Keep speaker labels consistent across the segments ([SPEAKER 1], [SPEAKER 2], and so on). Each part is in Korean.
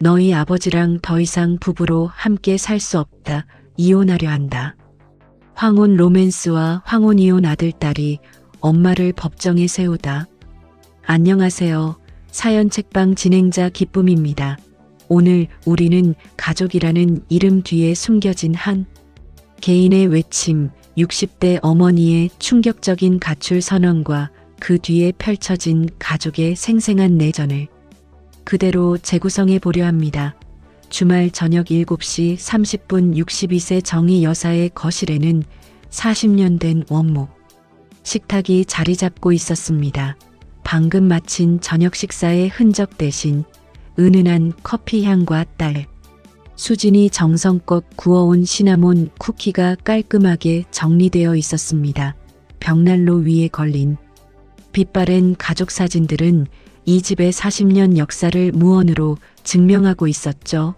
[SPEAKER 1] 너희 아버지랑 더 이상 부부로 함께 살 수 없다. 이혼하려 한다. 황혼 로맨스와 황혼 이혼 아들, 딸이 엄마를 법정에 세우다. 안녕하세요. 사연 책방 진행자 기쁨입니다. 오늘 우리는 가족이라는 이름 뒤에 숨겨진 한 개인의 외침, 60대 어머니의 충격적인 가출 선언과 그 뒤에 펼쳐진 가족의 생생한 내전을 그대로 재구성해 보려 합니다. 주말 저녁 7시 30분 62세 정희 여사의 거실에는 40년 된 원목 식탁이 자리 잡고 있었습니다. 방금 마친 저녁 식사의 흔적 대신 은은한 커피 향과 딸 수진이 정성껏 구워온 시나몬 쿠키가 깔끔하게 정리되어 있었습니다. 벽난로 위에 걸린 빛바랜 가족 사진들은 이 집의 40년 역사를 무언으로 증명하고 있었죠.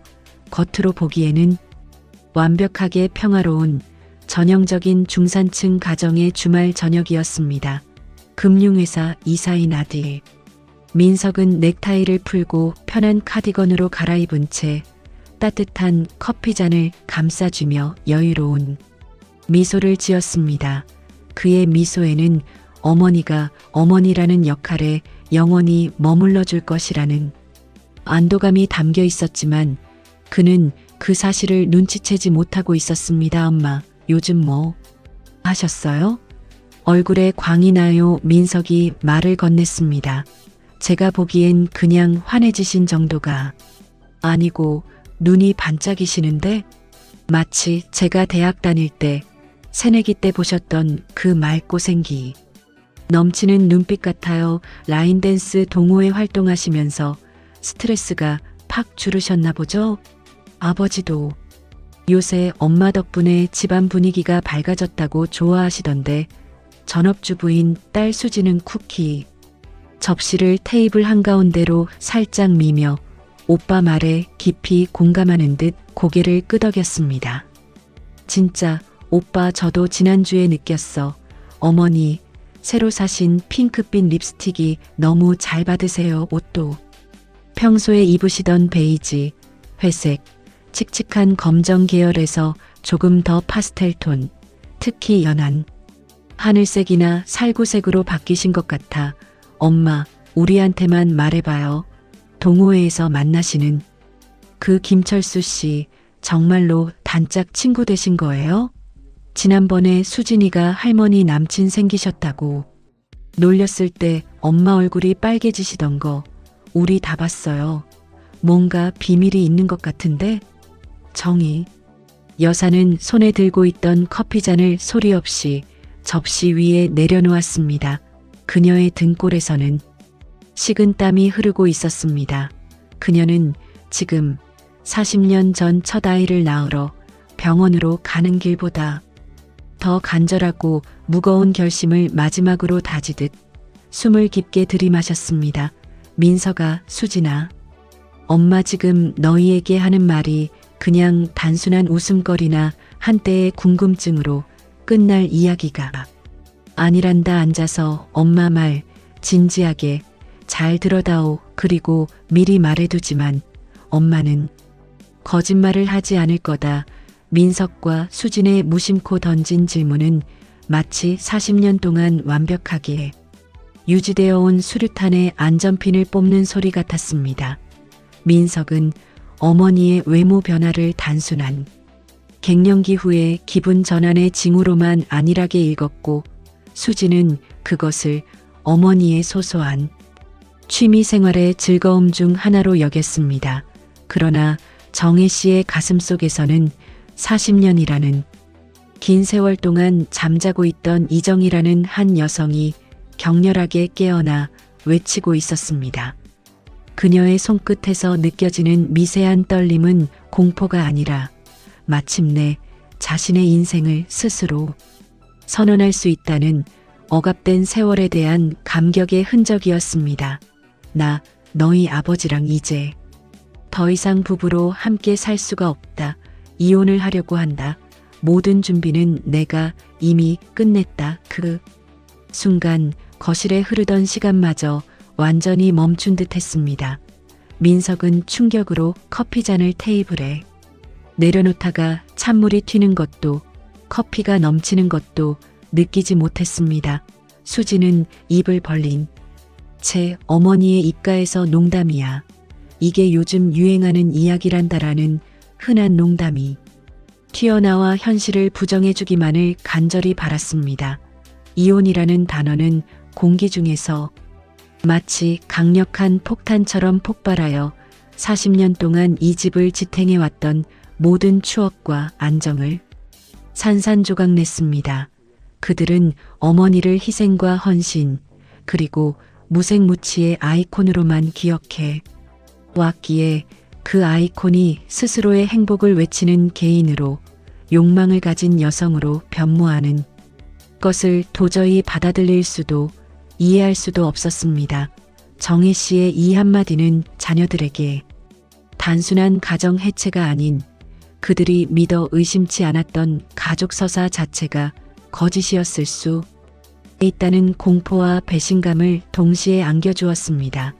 [SPEAKER 1] 겉으로 보기에는 완벽하게 평화로운 전형적인 중산층 가정의 주말 저녁이었습니다. 금융회사 이사인 아들 민석은 넥타이를 풀고 편한 카디건으로 갈아입은 채 따뜻한 커피잔을 감싸주며 여유로운 미소를 지었습니다. 그의 미소에는 어머니가 어머니라는 역할에 영원히 머물러 줄 것이라는 안도감이 담겨 있었지만 그는 그 사실을 눈치채지 못하고 있었습니다. 엄마, 요즘 뭐 하셨어요? 얼굴에 광이 나요. 민석이 말을 건넸습니다. 제가 보기엔 그냥 환해지신 정도가 아니고 눈이 반짝이시는데 마치 제가 대학 다닐 때 새내기 때 보셨던 그 맑고 생기 넘치는 눈빛 같아요. 라인댄스 동호회 활동하시면서 스트레스가 팍 줄으셨나 보죠? 아버지도 요새 엄마 덕분에 집안 분위기가 밝아졌다고 좋아하시던데 전업주부인 딸 수지는 쿠키 접시를 테이블 한가운데로 살짝 미며 오빠 말에 깊이 공감하는 듯 고개를 끄덕였습니다. 진짜 오빠 저도 지난주에 느꼈어. 어머니 새로 사신 핑크빛 립스틱이 너무 잘 받으세요. 옷도 평소에 입으시던 베이지, 회색, 칙칙한 검정 계열에서 조금 더 파스텔 톤, 특히 연한 하늘색이나 살구색으로 바뀌신 것 같아. 엄마, 우리한테만 말해봐요. 동호회에서 만나시는 그 김철수 씨 정말로 단짝 친구 되신 거예요? 지난번에 수진이가 할머니 남친 생기셨다고 놀렸을 때 엄마 얼굴이 빨개지시던 거 우리 다 봤어요. 뭔가 비밀이 있는 것 같은데? 정희 여사는 손에 들고 있던 커피잔을 소리 없이 접시 위에 내려놓았습니다. 그녀의 등골에서는 식은 땀이 흐르고 있었습니다. 그녀는 지금 40년 전 첫 아이를 낳으러 병원으로 가는 길보다 더 간절하고 무거운 결심을 마지막으로 다지듯 숨을 깊게 들이마셨습니다. 민서가 수진아, 엄마 지금 너희에게 하는 말이 그냥 단순한 웃음거리나 한때의 궁금증으로 끝날 이야기가 아니란다. 앉아서 엄마 말 진지하게 잘 들어다오. 그리고 미리 말해두지만 엄마는 거짓말을 하지 않을 거다. 민석과 수진의 무심코 던진 질문은 마치 40년 동안 완벽하게 유지되어 온 수류탄의 안전핀을 뽑는 소리 같았습니다. 민석은 어머니의 외모 변화를 단순한 갱년기 후의 기분 전환의 징후로만 안일하게 읽었고 수진은 그것을 어머니의 소소한 취미 생활의 즐거움 중 하나로 여겼습니다. 그러나 정혜 씨의 가슴 속에서는 40년이라는 긴 세월 동안 잠자고 있던 이정이라는 한 여성이 격렬하게 깨어나 외치고 있었습니다. 그녀의 손끝에서 느껴지는 미세한 떨림은 공포가 아니라 마침내 자신의 인생을 스스로 선언할 수 있다는 억압된 세월에 대한 감격의 흔적이었습니다. 나 너희 아버지랑 이제 더 이상 부부로 함께 살 수가 없다. 이혼을 하려고 한다. 모든 준비는 내가 이미 끝냈다. 그 순간 거실에 흐르던 시간마저 완전히 멈춘 듯 했습니다. 민석은 충격으로 커피잔을 테이블에 내려놓다가 찬물이 튀는 것도 커피가 넘치는 것도 느끼지 못했습니다. 수지는 입을 벌린 채 어머니의 입가에서 농담이야. 이게 요즘 유행하는 이야기란다라는 흔한 농담이 튀어나와 현실을 부정해주기만을 간절히 바랐습니다. 이혼이라는 단어는 공기 중에서 마치 강력한 폭탄처럼 폭발하여 40년 동안 이 집을 지탱해왔던 모든 추억과 안정을 산산조각 냈습니다. 그들은 어머니를 희생과 헌신, 그리고 무색무취의 아이콘으로만 기억해 왔기에 그 아이콘이 스스로의 행복을 외치는 개인으로 욕망을 가진 여성으로 변모하는 것을 도저히 받아들일 수도 이해할 수도 없었습니다. 정혜 씨의 이 한마디는 자녀들에게 단순한 가정 해체가 아닌 그들이 믿어 의심치 않았던 가족 서사 자체가 거짓이었을 수 있다는 공포와 배신감을 동시에 안겨주었습니다.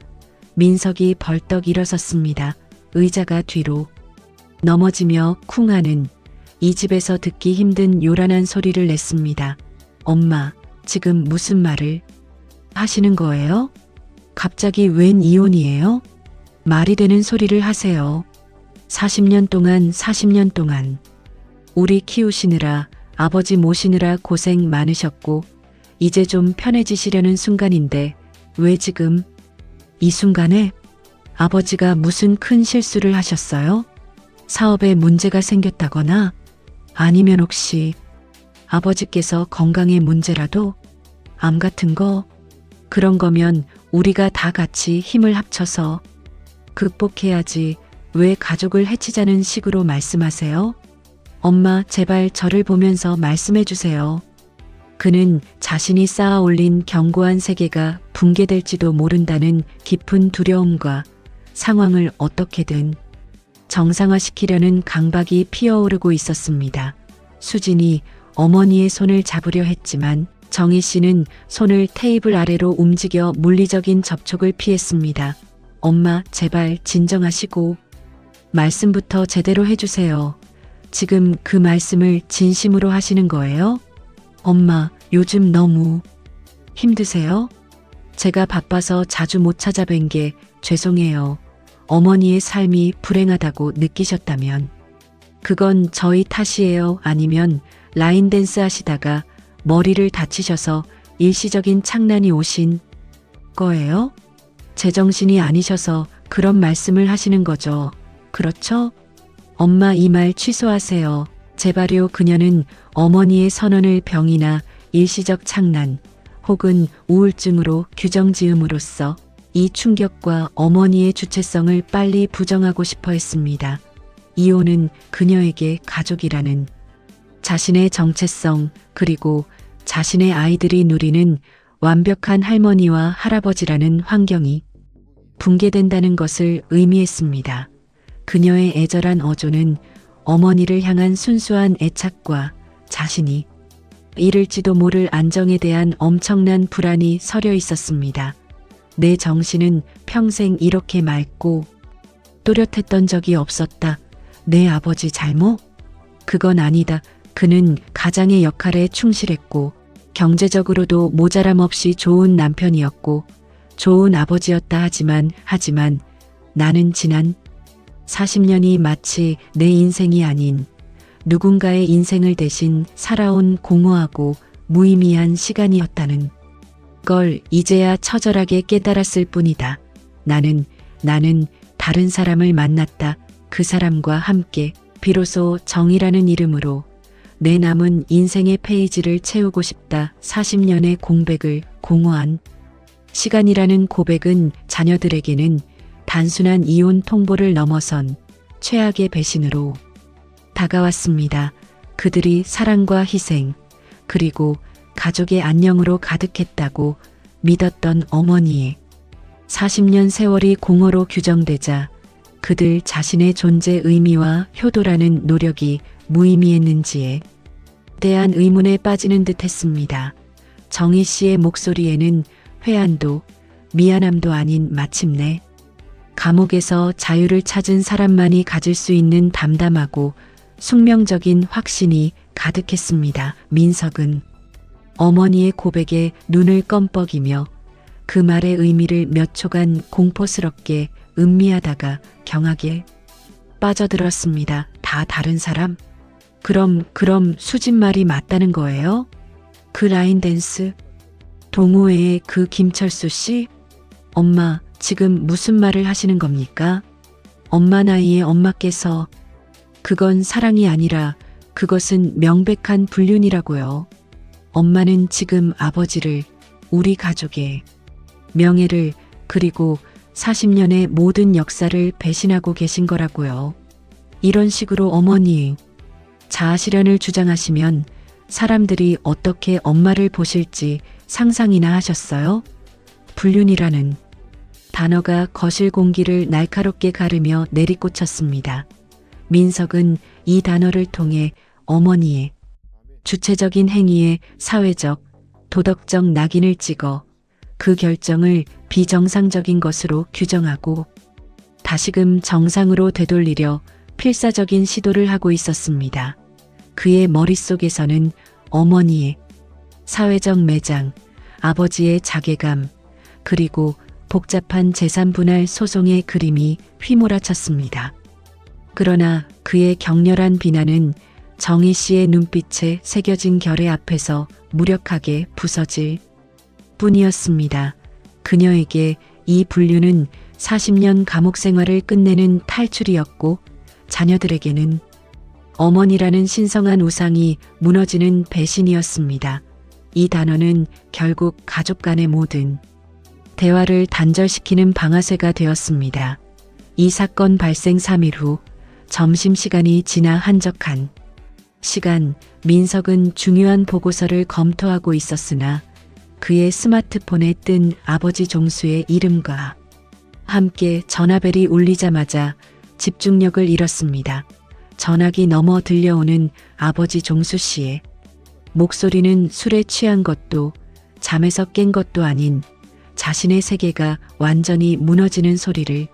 [SPEAKER 1] 민석이 벌떡 일어섰습니다. 의자가 뒤로 넘어지며 쿵하는 이 집에서 듣기 힘든 요란한 소리를 냈습니다. 엄마, 지금 무슨 말을 하시는 거예요? 갑자기 웬 이혼이에요? 말이 되는 소리를 하세요. 40년 동안 우리 키우시느라 아버지 모시느라 고생 많으셨고 이제 좀 편해지시려는 순간인데 왜 지금 이 순간에 아버지가 무슨 큰 실수를 하셨어요? 사업에 문제가 생겼다거나 아니면 혹시 아버지께서 건강에 문제라도 암 같은 거 그런 거면 우리가 다 같이 힘을 합쳐서 극복해야지 왜 가족을 해치자는 식으로 말씀하세요? 엄마 제발 저를 보면서 말씀해 주세요. 그는 자신이 쌓아 올린 견고한 세계가 붕괴될지도 모른다는 깊은 두려움과 상황을 어떻게든 정상화시키려는 강박이 피어오르고 있었습니다. 수진이 어머니의 손을 잡으려 했지만 정희 씨는 손을 테이블 아래로 움직여 물리적인 접촉을 피했습니다. 엄마 제발 진정하시고 말씀부터 제대로 해주세요. 지금 그 말씀을 진심으로 하시는 거예요? 엄마, 요즘 너무 힘드세요? 제가 바빠서 자주 못 찾아뵌 게 죄송해요. 어머니의 삶이 불행하다고 느끼셨다면 그건 저희 탓이에요. 아니면 라인 댄스 하시다가 머리를 다치셔서 일시적인 창난이 오신 거예요? 제정신이 아니셔서 그런 말씀을 하시는 거죠. 그렇죠? 엄마 이 말 취소하세요. 제발요. 그녀는 어머니의 선언을 병이나 일시적 창난 혹은 우울증으로 규정 지음으로써 이 충격과 어머니의 주체성을 빨리 부정하고 싶어 했습니다. 이혼은 그녀에게 가족이라는 자신의 정체성 그리고 자신의 아이들이 누리는 완벽한 할머니와 할아버지라는 환경이 붕괴된다는 것을 의미했습니다. 그녀의 애절한 어조는 어머니를 향한 순수한 애착과 자신이 잃을지도 모를 안정에 대한 엄청난 불안이 서려 있었습니다. 내 정신은 평생 이렇게 맑고 또렷했던 적이 없었다. 내 아버지 잘못? 그건 아니다. 그는 가장의 역할에 충실했고 경제적으로도 모자람 없이 좋은 남편이었고 좋은 아버지였다. 하지만 나는 지난 40년이 마치 내 인생이 아닌 누군가의 인생을 대신 살아온 공허하고 무의미한 시간이었다는 걸 이제야 처절하게 깨달았을 뿐이다. 나는 다른 사람을 만났다. 그 사람과 함께 비로소 정이라는 이름으로 내 남은 인생의 페이지를 채우고 싶다. 40년의 공백을 공허한 시간이라는 고백은 자녀들에게는 단순한 이혼 통보를 넘어선 최악의 배신으로 다가왔습니다. 그들이 사랑과 희생, 그리고 가족의 안녕으로 가득했다고 믿었던 어머니의 40년 세월이 공허로 규정되자 그들 자신의 존재 의미와 효도라는 노력이 무의미했는지에 대한 의문에 빠지는 듯 했습니다. 정희 씨의 목소리에는 회한도 미안함도 아닌 마침내 감옥에서 자유를 찾은 사람만이 가질 수 있는 담담하고 숙명적인 확신이 가득했습니다. 민석은 어머니의 고백에 눈을 껌뻑이며 그 말의 의미를 몇 초간 공포스럽게 음미하다가 경악에 빠져들었습니다. 다 다른 사람? 그럼 수진 말이 맞다는 거예요? 그 라인 댄스? 동호회의 그 김철수 씨? 엄마, 지금 무슨 말을 하시는 겁니까? 엄마 나이에 엄마께서 그건 사랑이 아니라 그것은 명백한 불륜이라고요. 엄마는 지금 아버지를, 우리 가족의 명예를, 그리고 40년의 모든 역사를 배신하고 계신 거라고요. 이런 식으로 어머니 자아실현을 주장하시면 사람들이 어떻게 엄마를 보실지 상상이나 하셨어요? 불륜이라는 단어가 거실 공기를 날카롭게 가르며 내리꽂혔습니다. 민석은 이 단어를 통해 어머니의 주체적인 행위에 사회적, 도덕적 낙인을 찍어 그 결정을 비정상적인 것으로 규정하고 다시금 정상으로 되돌리려 필사적인 시도를 하고 있었습니다. 그의 머릿속에서는 어머니의 사회적 매장, 아버지의 자괴감, 그리고 복잡한 재산 분할 소송의 그림이 휘몰아쳤습니다. 그러나 그의 격렬한 비난은 정희 씨의 눈빛에 새겨진 결의 앞에서 무력하게 부서질 뿐이었습니다. 그녀에게 이 불륜은 40년 감옥 생활을 끝내는 탈출이었고 자녀들에게는 어머니라는 신성한 우상이 무너지는 배신이었습니다. 이 단어는 결국 가족 간의 모든 대화를 단절시키는 방아쇠가 되었습니다. 이 사건 발생 3일 후 점심시간이 지나 한적한 시간, 민석은 중요한 보고서를 검토하고 있었으나 그의 스마트폰에 뜬 아버지 종수의 이름과 함께 전화벨이 울리자마자 집중력을 잃었습니다. 전화기 너머 들려오는 아버지 종수 씨의 목소리는 술에 취한 것도 잠에서 깬 것도 아닌 자신의 세계가 완전히 무너지는 소리를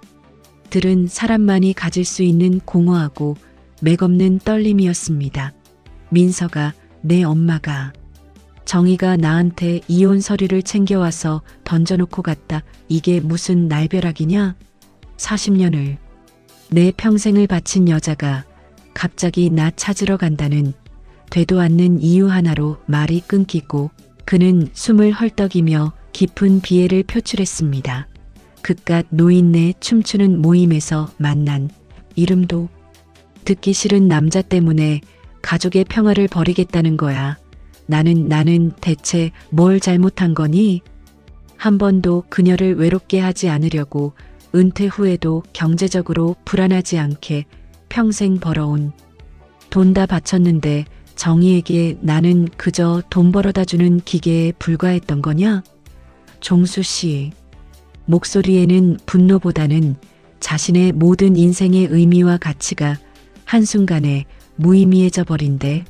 [SPEAKER 1] 들은 사람만이 가질 수 있는 공허하고 맥없는 떨림이었습니다. 민서가, 내 엄마가 정희가 나한테 이혼 서류를 챙겨와서 던져놓고 갔다. 이게 무슨 날벼락이냐? 40년을 내 평생을 바친 여자가 갑자기 나 찾으러 간다는 되도 않는 이유 하나로 말이 끊기고 그는 숨을 헐떡이며 깊은 비애를 표출했습니다. 그깟 노인네 춤추는 모임에서 만난 이름도 듣기 싫은 남자 때문에 가족의 평화를 버리겠다는 거야. 나는 대체 뭘 잘못한 거니? 한 번도 그녀를 외롭게 하지 않으려고 은퇴 후에도 경제적으로 불안하지 않게 평생 벌어온 돈 다 바쳤는데 정희에게 나는 그저 돈 벌어다 주는 기계에 불과했던 거냐? 종수 씨, 목소리에는 분노보다는 자신의 모든 인생의 의미와 가치가 한순간에 무의미해져 버린데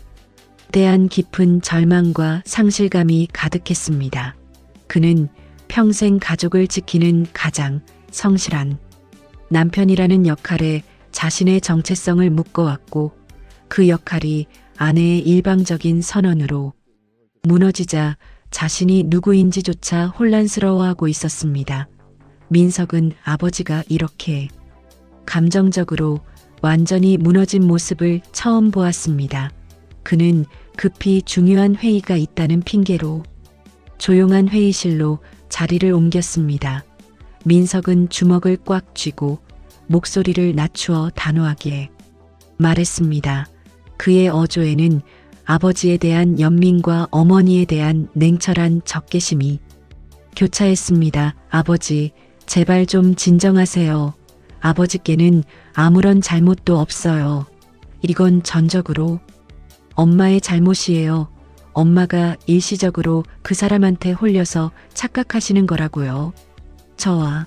[SPEAKER 1] 대한 깊은 절망과 상실감이 가득했습니다. 그는 평생 가족을 지키는 가장 성실한 남편이라는 역할에 자신의 정체성을 묶어왔고 그 역할이 아내의 일방적인 선언으로 무너지자 자신이 누구인지조차 혼란스러워하고 있었습니다. 민석은 아버지가 이렇게 감정적으로 완전히 무너진 모습을 처음 보았습니다. 그는 급히 중요한 회의가 있다는 핑계로 조용한 회의실로 자리를 옮겼습니다. 민석은 주먹을 꽉 쥐고 목소리를 낮추어 단호하게 말했습니다. 그의 어조에는 아버지에 대한 연민과 어머니에 대한 냉철한 적개심이 교차했습니다. 아버지, 제발 좀 진정하세요. 아버지께는 아무런 잘못도 없어요. 이건 전적으로 엄마의 잘못이에요. 엄마가 일시적으로 그 사람한테 홀려서 착각하시는 거라고요. 저와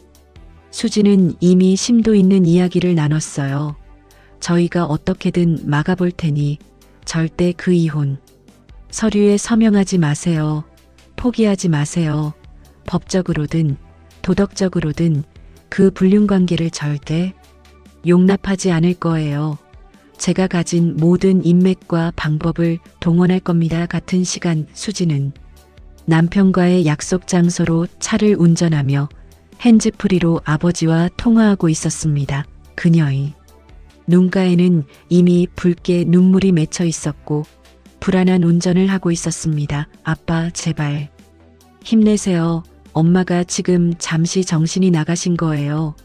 [SPEAKER 1] 수지는 이미 심도 있는 이야기를 나눴어요. 저희가 어떻게든 막아볼 테니 절대 그 이혼 서류에 서명하지 마세요. 포기하지 마세요. 법적으로든 도덕적으로든 그 불륜 관계를 절대 용납하지 않을 거예요. 제가 가진 모든 인맥과 방법을 동원할 겁니다. 같은 시간 수지는 남편과의 약속 장소로 차를 운전하며 핸즈프리로 아버지와 통화하고 있었습니다. 그녀의 눈가에는 이미 붉게 눈물이 맺혀 있었고 불안한 운전을 하고 있었습니다. 아빠, 제발 힘내세요. 엄마가 지금 잠시 정신이 나가신 거예요.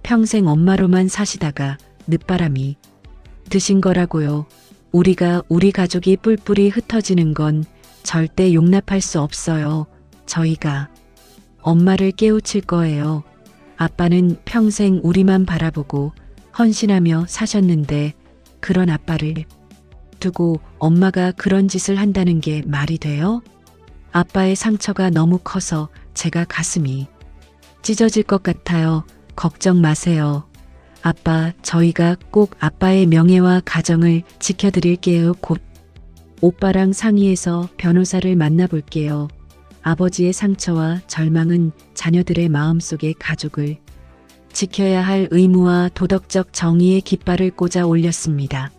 [SPEAKER 1] 평생 엄마로만 사시다가 늦바람이 드신 거라고요. 우리가 우리 가족이 뿔뿔이 흩어지는 건 절대 용납할 수 없어요. 저희가 엄마를 깨우칠 거예요. 아빠는 평생 우리만 바라보고 헌신하며 사셨는데 그런 아빠를 두고 엄마가 그런 짓을 한다는 게 말이 돼요? 아빠의 상처가 너무 커서 제가 가슴이 찢어질 것 같아요. 걱정 마세요. 아빠, 저희가 꼭 아빠의 명예와 가정을 지켜드릴게요. 곧 오빠랑 상의해서 변호사를 만나볼게요. 아버지의 상처와 절망은 자녀들의 마음속에 가족을 지켜야 할 의무와 도덕적 정의의 깃발을 꽂아 올렸습니다.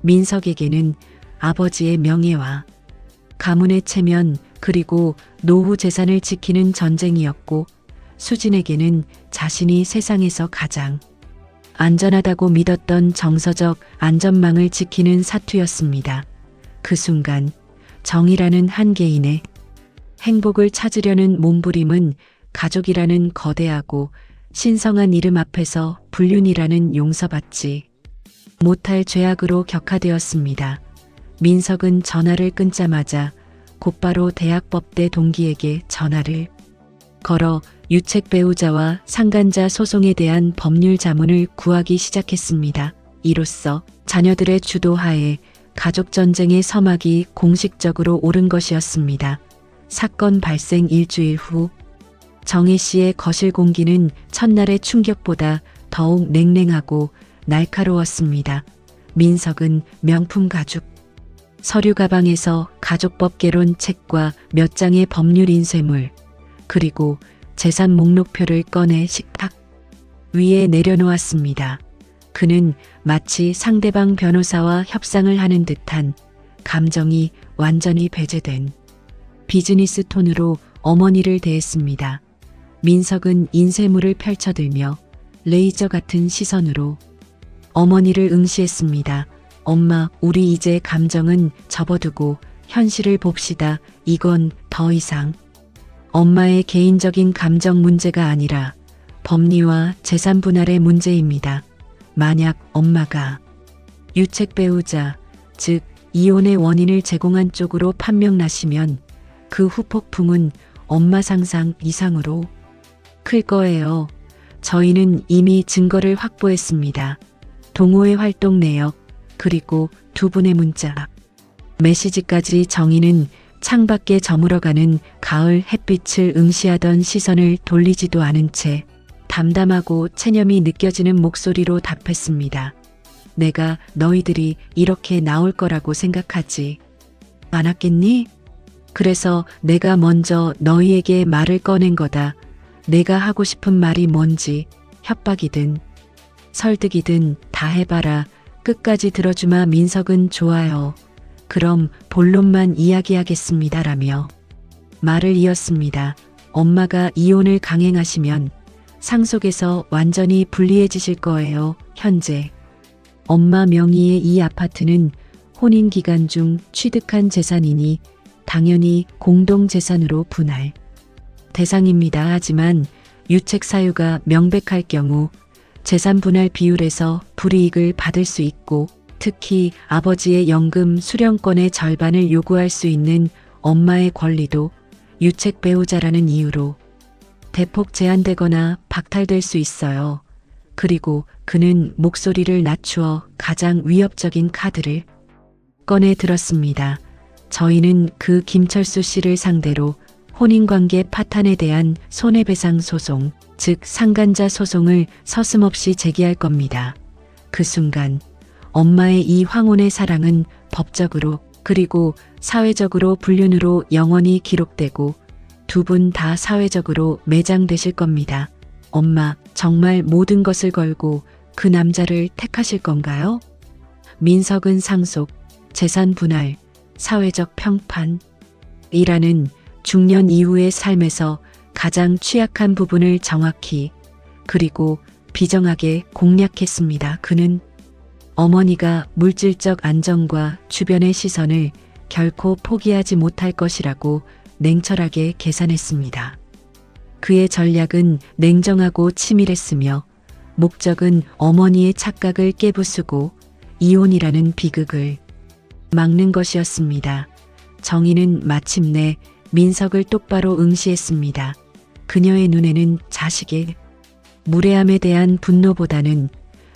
[SPEAKER 1] 민석에게는 아버지의 명예와 가문의 체면 그리고 노후 재산을 지키는 전쟁이었고 수진에게는 자신이 세상에서 가장 안전하다고 믿었던 정서적 안전망을 지키는 사투였습니다. 그 순간 정이라는 한 개인의 행복을 찾으려는 몸부림은 가족이라는 거대하고 신성한 이름 앞에서 불륜이라는 용서받지 못할 죄악으로 격화되었습니다. 민석은 전화를 끊자마자 곧바로 대학법대 동기에게 전화를 걸어 유책 배우자와 상간자 소송에 대한 법률 자문을 구하기 시작했습니다. 이로써 자녀들의 주도하에 가족전쟁의 서막이 공식적으로 오른 것이었습니다. 사건 발생 일주일 후 정혜 씨의 거실 공기는 첫날의 충격보다 더욱 냉랭하고 날카로웠습니다. 민석은 명품 가죽 서류 가방에서 가족법 개론 책과 몇 장의 법률 인쇄물 그리고 재산 목록표를 꺼내 식탁 위에 내려놓았습니다. 그는 마치 상대방 변호사와 협상을 하는 듯한 감정이 완전히 배제된 비즈니스 톤으로 어머니를 대했습니다. 민석은 인쇄물을 펼쳐들며 레이저 같은 시선으로 어머니를 응시했습니다. 엄마, 우리 이제 감정은 접어두고 현실을 봅시다. 이건 더 이상 엄마의 개인적인 감정 문제가 아니라 법리와 재산 분할의 문제입니다. 만약 엄마가 유책 배우자, 즉 이혼의 원인을 제공한 쪽으로 판명나시면 그 후폭풍은 엄마 상상 이상으로 클 거예요. 저희는 이미 증거를 확보했습니다. 동호회 활동 내역, 그리고 두 분의 문자, 메시지까지. 정의는 창밖에 저물어가는 가을 햇빛을 응시하던 시선을 돌리지도 않은 채 담담하고 체념이 느껴지는 목소리로 답했습니다. 내가 너희들이 이렇게 나올 거라고 생각하지 않았겠니? 그래서 내가 먼저 너희에게 말을 꺼낸 거다. 내가 하고 싶은 말이 뭔지 협박이든 설득이든 다 해봐라. 끝까지 들어주마. 민석은 좋아요. 그럼 본론만 이야기하겠습니다. 라며 말을 이었습니다. 엄마가 이혼을 강행하시면 상속에서 완전히 불리해지실 거예요. 현재 엄마 명의의 이 아파트는 혼인 기간 중 취득한 재산이니 당연히 공동재산으로 분할 대상입니다. 하지만 유책 사유가 명백할 경우 재산 분할 비율에서 불이익을 받을 수 있고 특히 아버지의 연금 수령권의 절반을 요구할 수 있는 엄마의 권리도 유책 배우자라는 이유로 대폭 제한되거나 박탈될 수 있어요. 그리고 그는 목소리를 낮추어 가장 위협적인 카드를 꺼내 들었습니다. 저희는 그 김철수 씨를 상대로 혼인관계 파탄에 대한 손해배상 소송, 즉 상간자 소송을 서슴없이 제기할 겁니다. 그 순간 엄마의 이 황혼의 사랑은 법적으로 그리고 사회적으로 불륜으로 영원히 기록되고 두 분 다 사회적으로 매장되실 겁니다. 엄마, 정말 모든 것을 걸고 그 남자를 택하실 건가요? 민석은 상속, 재산 분할, 사회적 평판, 이라는 중년 이후의 삶에서 가장 취약한 부분을 정확히 그리고 비정하게 공략했습니다. 그는 어머니가 물질적 안정과 주변의 시선을 결코 포기하지 못할 것이라고 냉철하게 계산했습니다. 그의 전략은 냉정하고 치밀했으며 목적은 어머니의 착각을 깨부수고 이혼이라는 비극을 막는 것이었습니다. 정희는 마침내 민석을 똑바로 응시했습니다. 그녀의 눈에는 자식의 무례함에 대한 분노보다는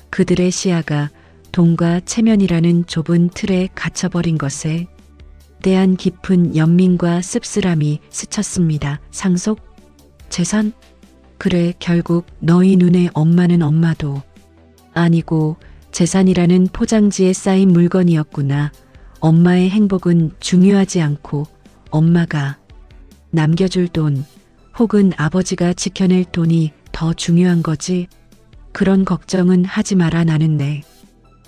[SPEAKER 1] 그들의 시야가 돈과 체면이라는 좁은 틀에 갇혀버린 것에 대한 깊은 연민과 씁쓸함이 스쳤습니다. 상속? 재산? 그래, 결국 너희 눈에 엄마는 엄마도 아니고 재산이라는 포장지에 쌓인 물건이었구나. 엄마의 행복은 중요하지 않고 엄마가 남겨줄 돈 혹은 아버지가 지켜낼 돈이 더 중요한 거지. 그런 걱정은 하지 마라. 나는 내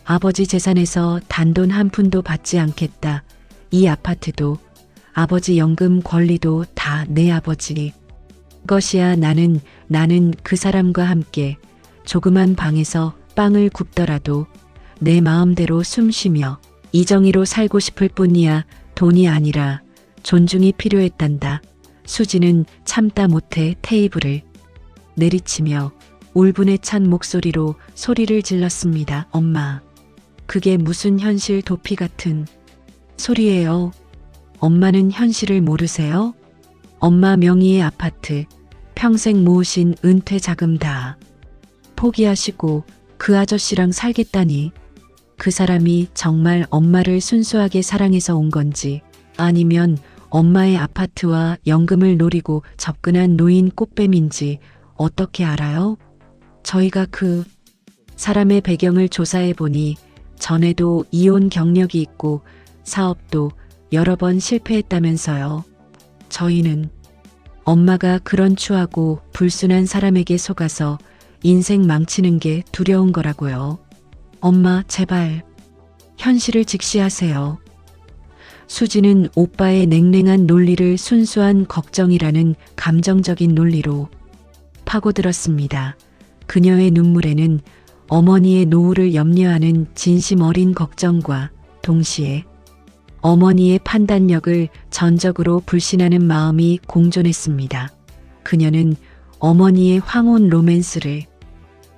[SPEAKER 1] 아버지 재산에서 단돈 한 푼도 받지 않겠다. 이 아파트도 아버지 연금 권리도 다 내 아버지 것이야. 나는 그 사람과 함께 조그만 방에서 빵을 굽더라도 내 마음대로 숨 쉬며 이정희로 살고 싶을 뿐이야. 돈이 아니라 존중이 필요했단다. 수지는 참다 못해 테이블을 내리치며 울분에 찬 목소리로 소리를 질렀습니다. 엄마, 그게 무슨 현실 도피 같은 소리예요. 엄마는 현실을 모르세요? 엄마 명의의 아파트, 평생 모으신 은퇴 자금 다 포기하시고 그 아저씨랑 살겠다니. 그 사람이 정말 엄마를 순수하게 사랑해서 온 건지 아니면 엄마의 아파트와 연금을 노리고 접근한 노인 꽃뱀인지 어떻게 알아요? 저희가 그 사람의 배경을 조사해 보니 전에도 이혼 경력이 있고 사업도 여러 번 실패했다면서요. 저희는 엄마가 그런 추하고 불순한 사람에게 속아서 인생 망치는 게 두려운 거라고요. 엄마, 제발 현실을 직시하세요. 수지는 오빠의 냉랭한 논리를 순수한 걱정이라는 감정적인 논리로 파고들었습니다. 그녀의 눈물에는 어머니의 노후를 염려하는 진심 어린 걱정과 동시에 어머니의 판단력을 전적으로 불신하는 마음이 공존했습니다. 그녀는 어머니의 황혼 로맨스를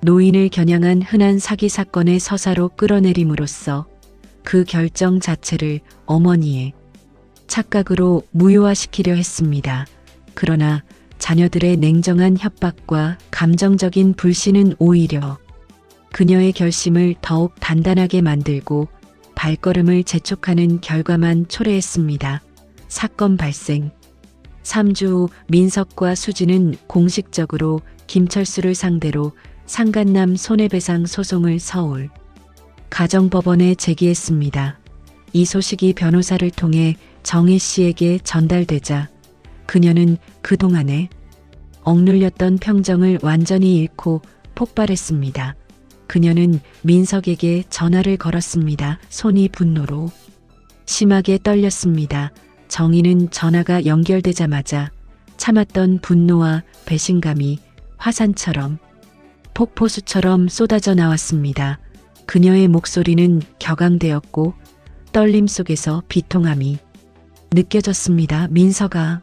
[SPEAKER 1] 노인을 겨냥한 흔한 사기 사건의 서사로 끌어내림으로써 그 결정 자체를 어머니의 착각으로 무효화시키려 했습니다. 그러나 자녀들의 냉정한 협박과 감정적인 불신은 오히려 그녀의 결심을 더욱 단단하게 만들고 발걸음을 재촉하는 결과만 초래했습니다. 사건 발생 3주 후 민석과 수지는 공식적으로 김철수를 상대로 상간남 손해배상 소송을 서울 가정법원에 제기했습니다. 이 소식이 변호사를 통해 정희 씨에게 전달되자 그녀는 그동안에 억눌렸던 평정을 완전히 잃고 폭발했습니다. 그녀는 민석에게 전화를 걸었습니다. 손이 분노로 심하게 떨렸습니다. 정희는 전화가 연결되자마자 참았던 분노와 배신감이 화산처럼 폭포수처럼 쏟아져 나왔습니다. 그녀의 목소리는 격앙되었고 떨림 속에서 비통함이 느껴졌습니다. 민석아,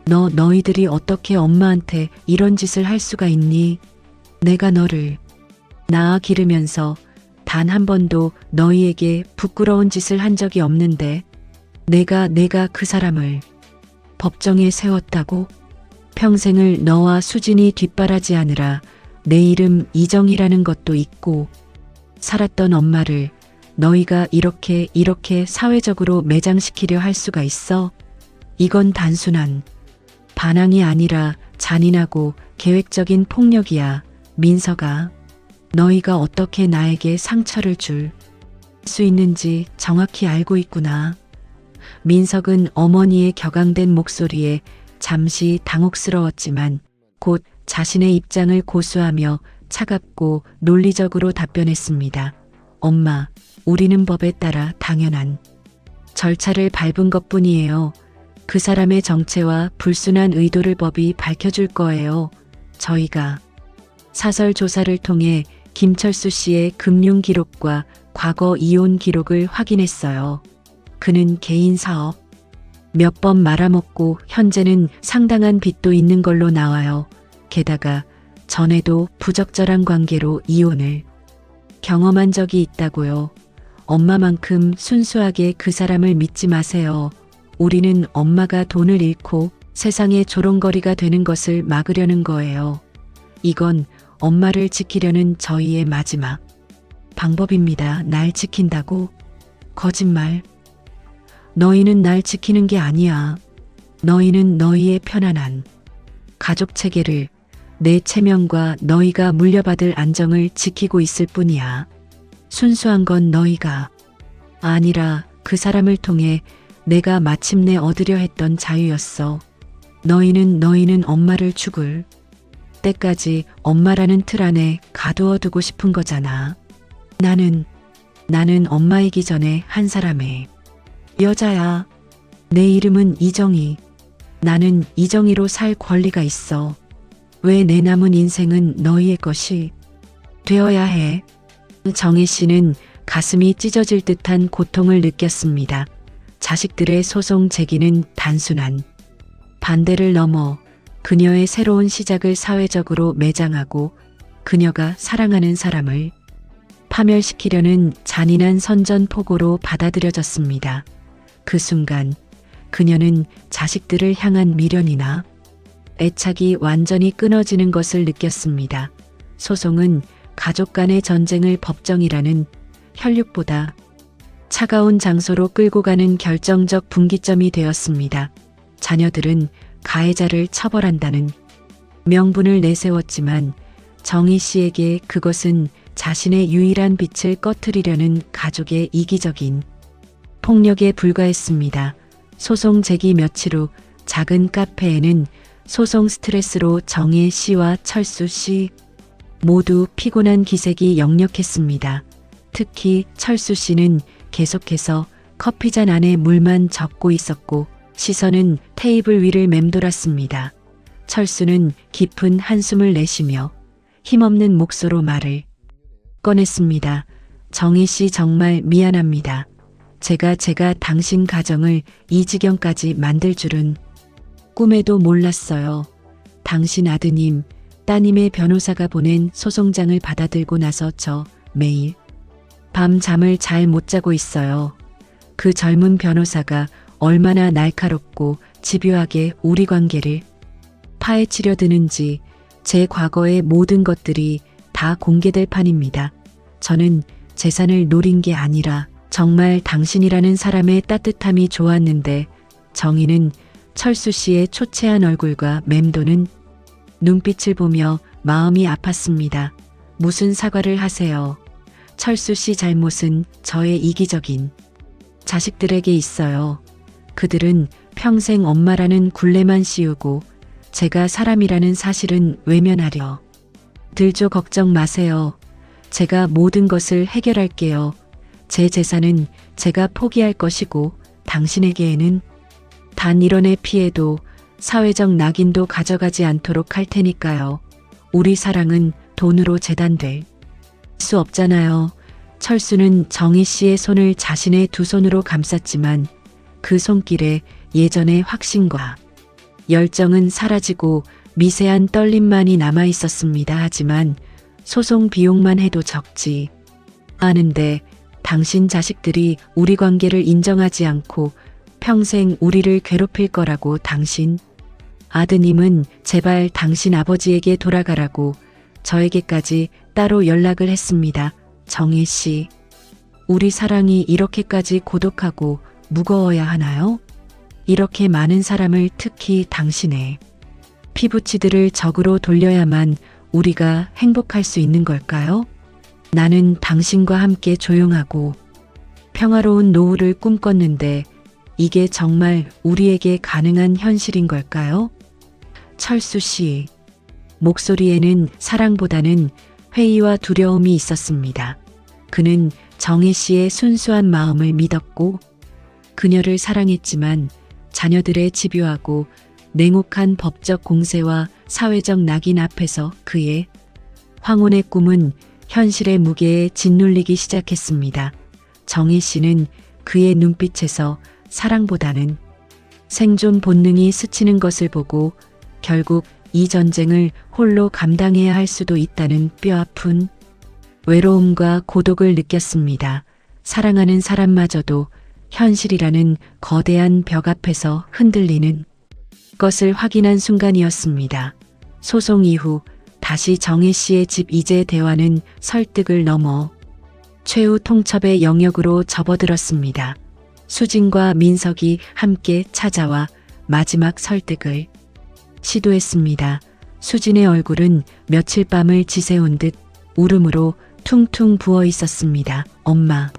[SPEAKER 1] 너희들이 어떻게 엄마한테 이런 짓을 할 수가 있니? 내가 너를 낳아 기르면서 단 한 번도 너희에게 부끄러운 짓을 한 적이 없는데 내가 그 사람을 법정에 세웠다고? 평생을 너와 수진이 뒷바라지하느라 내 이름 이정희라는 것도 잊고 살았던 엄마를 너희가 이렇게 사회적으로 매장시키려 할 수가 있어? 이건 단순한 반항이 아니라 잔인하고 계획적인 폭력이야. 민석아, 너희가 어떻게 나에게 상처를 줄 수 있는지 정확히 알고 있구나. 민석은 어머니의 격앙된 목소리에 잠시 당혹스러웠지만 곧 자신의 입장을 고수하며 차갑고 논리적으로 답변했습니다. 엄마, 우리는 법에 따라 당연한 절차를 밟은 것뿐이에요. 그 사람의 정체와 불순한 의도를 법이 밝혀줄 거예요. 저희가 사설 조사를 통해 김철수 씨의 금융 기록과 과거 이혼 기록을 확인했어요. 그는 개인 사업 몇 번 말아먹고 현재는 상당한 빚도 있는 걸로 나와요. 게다가 전에도 부적절한 관계로 이혼을 경험한 적이 있다고요. 엄마만큼 순수하게 그 사람을 믿지 마세요. 우리는 엄마가 돈을 잃고 세상에 조롱거리가 되는 것을 막으려는 거예요. 이건 엄마를 지키려는 저희의 마지막 방법입니다. 날 지킨다고? 거짓말. 너희는 날 지키는 게 아니야. 너희는 너희의 편안한 가족 체계를, 내 체면과 너희가 물려받을 안정을 지키고 있을 뿐이야. 순수한 건 너희가 아니라 그 사람을 통해 내가 마침내 얻으려 했던 자유였어. 너희는 엄마를 죽을 때까지 엄마라는 틀 안에 가두어 두고 싶은 거잖아. 나는 엄마이기 전에 한 사람의 여자야. 내 이름은 이정희. 나는 이정희로 살 권리가 있어. 왜 내 남은 인생은 너희의 것이 되어야 해? 정희 씨는 가슴이 찢어질 듯한 고통을 느꼈습니다. 자식들의 소송 제기는 단순한 반대를 넘어 그녀의 새로운 시작을 사회적으로 매장하고 그녀가 사랑하는 사람을 파멸시키려는 잔인한 선전포고로 받아들여졌습니다. 그 순간 그녀는 자식들을 향한 미련이나 애착이 완전히 끊어지는 것을 느꼈습니다. 소송은 가족 간의 전쟁을 법정이라는 혈육보다 차가운 장소로 끌고 가는 결정적 분기점이 되었습니다. 자녀들은 가해자를 처벌한다는 명분을 내세웠지만 정희 씨에게 그것은 자신의 유일한 빛을 꺼트리려는 가족의 이기적인 폭력에 불과했습니다. 소송 제기 며칠 후 작은 카페에는 소송 스트레스로 정혜 씨와 철수 씨 모두 피곤한 기색이 역력했습니다. 특히 철수 씨는 계속해서 커피잔 안에 물만 적고 있었고 시선은 테이블 위를 맴돌았습니다. 철수는 깊은 한숨을 내쉬며 힘없는 목소로 말을 꺼냈습니다. 정희 씨 정말 미안합니다. 제가 당신 가정을 이 지경까지 만들 줄은 꿈에도 몰랐어요. 당신 아드님, 따님의 변호사가 보낸 소송장을 받아들고 나서 저 매일 밤 잠을 잘 못 자고 있어요. 그 젊은 변호사가 얼마나 날카롭고 집요하게 우리 관계를 파헤치려 드는지 제 과거의 모든 것들이 다 공개될 판입니다. 저는 재산을 노린 게 아니라 정말 당신이라는 사람의 따뜻함이 좋았는데 정희는 철수 씨의 초췌한 얼굴과 맴도는 눈빛을 보며 마음이 아팠습니다. 무슨 사과를 하세요. 철수 씨 잘못은 저의 이기적인 자식들에게 있어요. 그들은 평생 엄마라는 굴레만 씌우고 제가 사람이라는 사실은 외면하려 들죠. 걱정 마세요. 제가 모든 것을 해결할게요. 제 재산은 제가 포기할 것이고 당신에게는 단 1원의 피해도 사회적 낙인도 가져가지 않도록 할 테니까요. 우리 사랑은 돈으로 재단될 수 없잖아요. 철수는 정희 씨의 손을 자신의 두 손으로 감쌌지만 그 손길에 예전의 확신과 열정은 사라지고 미세한 떨림만이 남아 있었습니다. 하지만 소송 비용만 해도 적지 않은데 당신 자식들이 우리 관계를 인정하지 않고 평생 우리를 괴롭힐 거라고 당신 아드님은 제발 당신 아버지에게 돌아가라고 저에게까지 따로 연락을 했습니다. 정희 씨, 우리 사랑이 이렇게까지 고독하고 무거워야 하나요? 이렇게 많은 사람을 특히 당신의 피부치들을 적으로 돌려야만 우리가 행복할 수 있는 걸까요? 나는 당신과 함께 조용하고 평화로운 노후를 꿈꿨는데 이게 정말 우리에게 가능한 현실인 걸까요? 철수 씨, 목소리에는 사랑보다는 회의와 두려움이 있었습니다. 그는 정혜 씨의 순수한 마음을 믿었고 그녀를 사랑했지만 자녀들의 집요하고 냉혹한 법적 공세와 사회적 낙인 앞에서 그의 황혼의 꿈은 현실의 무게에 짓눌리기 시작했습니다. 정혜 씨는 그의 눈빛에서 사랑보다는 생존 본능이 스치는 것을 보고 결국 이 전쟁을 홀로 감당해야 할 수도 있다는 뼈아픈 외로움과 고독을 느꼈습니다. 사랑하는 사람마저도 현실이라는 거대한 벽 앞에서 흔들리는 것을 확인한 순간이었습니다. 소송 이후 다시 정혜 씨의 집 이제 대화는 설득을 넘어 최후 통첩의 영역으로 접어들었습니다. 수진과 민석이 함께 찾아와 마지막 설득을 시도했습니다. 수진의 얼굴은 며칠 밤을 지새운 듯 울음으로 퉁퉁 부어 있었습니다. 엄마,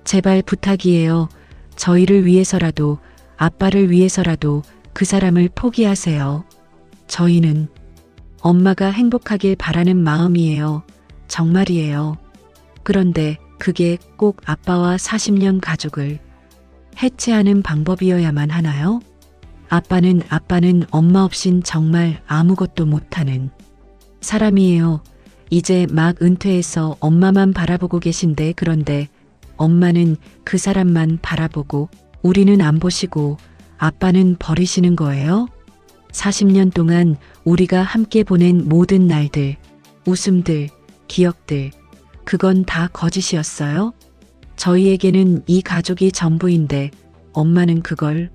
[SPEAKER 1] 제발 부탁이에요. 저희를 위해서라도, 아빠를 위해서라도 그 사람을 포기하세요. 저희는 엄마가 행복하길 바라는 마음이에요. 정말이에요. 그런데 그게 꼭 아빠와 40년 가족을 해체하는 방법이어야만 하나요? 아빠는 엄마 없인 정말 아무것도 못하는 사람이에요. 이제 막 은퇴해서 엄마만 바라보고 계신데 그런데 엄마는 그 사람만 바라보고 우리는 안 보시고 아빠는 버리시는 거예요? 40년 동안 우리가 함께 보낸 모든 날들, 웃음들, 기억들, 그건 다 거짓이었어요? 저희에게는 이 가족이 전부인데 엄마는 그걸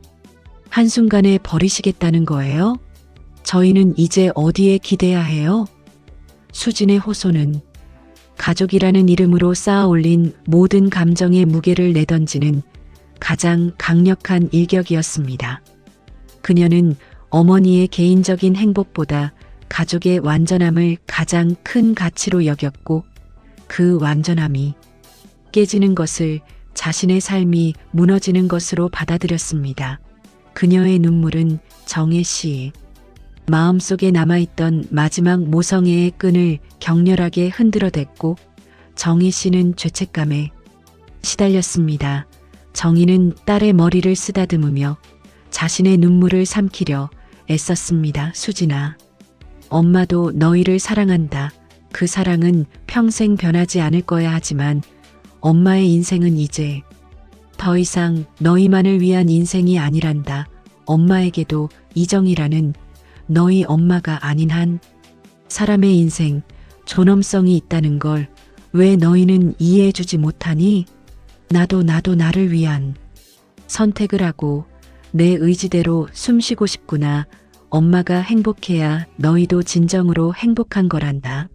[SPEAKER 1] 한순간에 버리시겠다는 거예요? 저희는 이제 어디에 기대야 해요? 수진의 호소는 가족이라는 이름으로 쌓아 올린 모든 감정의 무게를 내던지는 가장 강력한 일격이었습니다. 그녀는 어머니의 개인적인 행복보다 가족의 완전함을 가장 큰 가치로 여겼고 그 완전함이 깨지는 것을 자신의 삶이 무너지는 것으로 받아들였습니다. 그녀의 눈물은 정혜 씨의 마음속에 남아있던 마지막 모성애의 끈을 격렬하게 흔들어댔고 정혜 씨는 죄책감에 시달렸습니다. 정희는 딸의 머리를 쓰다듬으며 자신의 눈물을 삼키려 애썼습니다. 수진아, 엄마도 너희를 사랑한다. 그 사랑은 평생 변하지 않을 거야 하지만 엄마의 인생은 이제 더 이상 너희만을 위한 인생이 아니란다. 엄마에게도 이정이라는 너희 엄마가 아닌 한 사람의 인생, 존엄성이 있다는 걸 왜 너희는 이해해주지 못하니? 나도 나를 위한 선택을 하고 내 의지대로 숨쉬고 싶구나. 엄마가 행복해야 너희도 진정으로 행복한 거란다.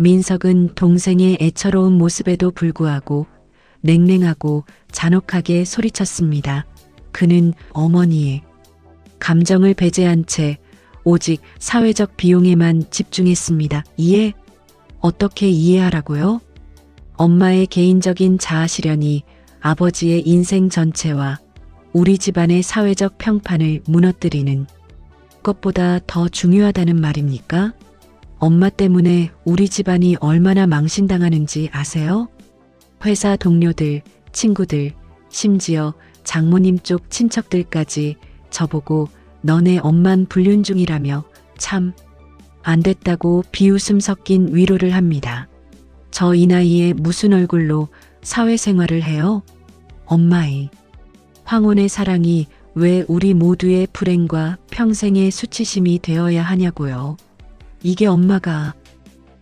[SPEAKER 1] 민석은 동생의 애처로운 모습에도 불구하고 냉랭하고 잔혹하게 소리쳤습니다. 그는 어머니의 감정을 배제한 채 오직 사회적 비용에만 집중했습니다. 이해? 어떻게 이해하라고요? 엄마의 개인적인 자아 실현이 아버지의 인생 전체와 우리 집안의 사회적 평판을 무너뜨리는 것보다 더 중요하다는 말입니까? 엄마 때문에 우리 집안이 얼마나 망신당하는지 아세요? 회사 동료들, 친구들, 심지어 장모님 쪽 친척들까지 저보고 너네 엄만 불륜 중이라며 참 안 됐다고 비웃음 섞인 위로를 합니다. 저 이 나이에 무슨 얼굴로 사회생활을 해요? 엄마의 황혼의 사랑이 왜 우리 모두의 불행과 평생의 수치심이 되어야 하냐고요. 이게 엄마가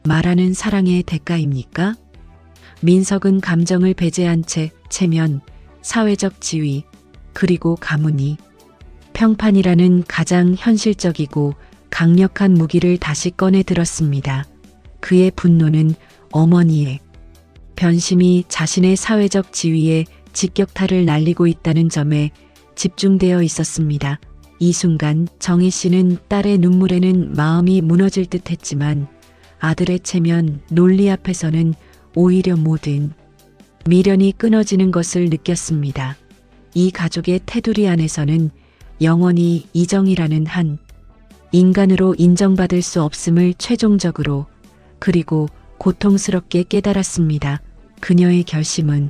[SPEAKER 1] 말하는 사랑의 대가입니까? 민석은 감정을 배제한 채 체면, 사회적 지위, 그리고 가문이 평판이라는 가장 현실적이고 강력한 무기를 다시 꺼내 들었습니다. 그의 분노는 어머니의 변심이 자신의 사회적 지위에 직격탄을 날리고 있다는 점에 집중되어 있었습니다. 이 순간 정희 씨는 딸의 눈물에는 마음이 무너질 듯 했지만 아들의 체면, 논리 앞에서는 오히려 모든 미련이 끊어지는 것을 느꼈습니다. 이 가족의 테두리 안에서는 영원히 이정이라는 한 인간으로 인정받을 수 없음을 최종적으로 그리고 고통스럽게 깨달았습니다. 그녀의 결심은